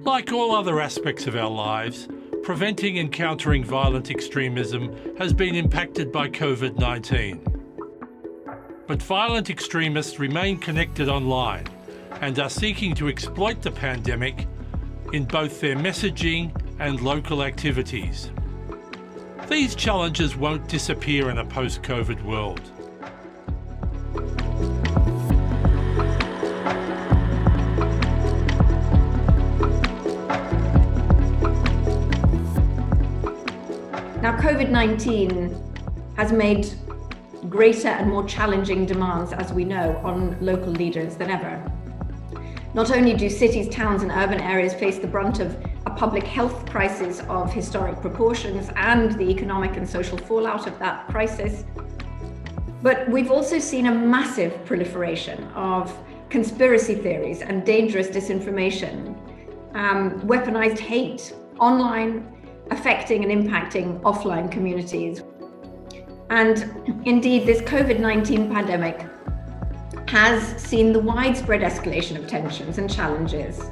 Like all other aspects of our lives, preventing and countering violent extremism has been impacted by COVID-19. But violent extremists remain connected online and are seeking to exploit the pandemic in both their messaging and local activities. These challenges won't disappear in a post-COVID world. Now, COVID-19 has made greater and more challenging demands, as we know, on local leaders than ever. Not only do cities, towns and urban areas face the brunt of a public health crisis of historic proportions and the economic and social fallout of that crisis, but we've also seen a massive proliferation of conspiracy theories and dangerous disinformation, weaponized hate online, affecting and impacting offline communities. And indeed, this COVID-19 pandemic has seen the widespread escalation of tensions and challenges,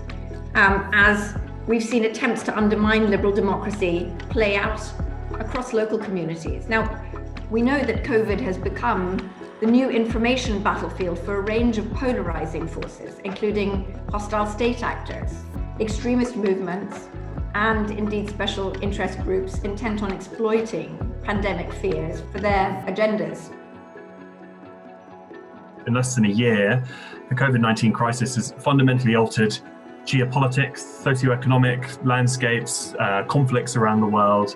as we've seen attempts to undermine liberal democracy play out across local communities. Now, we know that COVID has become the new information battlefield for a range of polarizing forces, including hostile state actors, extremist movements, and indeed special interest groups intent on exploiting pandemic fears for their agendas. In less than a year, the COVID-19 crisis has fundamentally altered geopolitics, socioeconomic landscapes, conflicts around the world.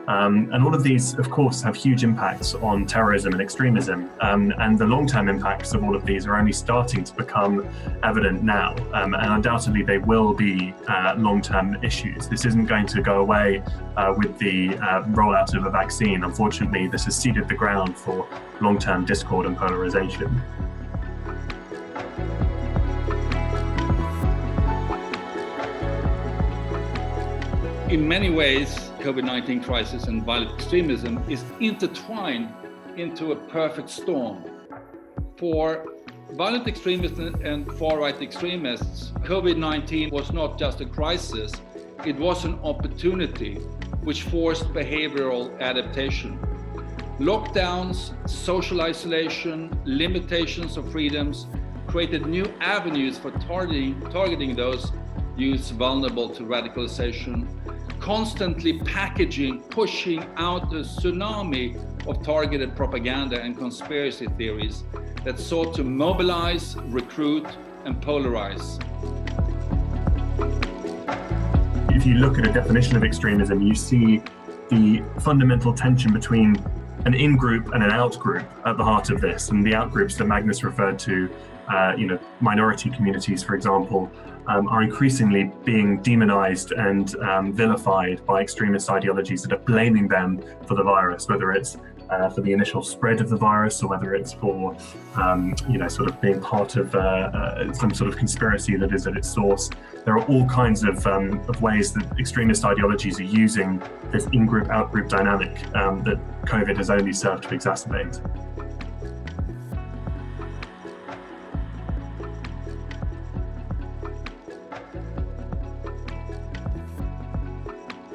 And all of these, of course, have huge impacts on terrorism and extremism. And the long-term impacts of all of these are only starting to become evident now. And undoubtedly, they will be long-term issues. This isn't going to go away with the rollout of a vaccine. Unfortunately, this has seeded the ground for long-term discord and polarization. In many ways, COVID-19 crisis and violent extremism is intertwined into a perfect storm. For violent extremists and far-right extremists, COVID-19 was not just a crisis, it was an opportunity which forced behavioral adaptation. Lockdowns, social isolation, limitations of freedoms created new avenues for targeting those youths vulnerable to radicalization, constantly pushing out a tsunami of targeted propaganda and conspiracy theories that sought to mobilize, recruit, and polarize. If you look at a definition of extremism, you see the fundamental tension between an in-group and an out-group at the heart of this. And the out-groups that Magnus referred to, minority communities, for example, are increasingly being demonized and vilified by extremist ideologies that are blaming them for the virus, whether it's for the initial spread of the virus or whether it's for, sort of being part of some sort of conspiracy that is at its source. There are all kinds of ways that extremist ideologies are using this in-group, out-group dynamic that COVID has only served to exacerbate.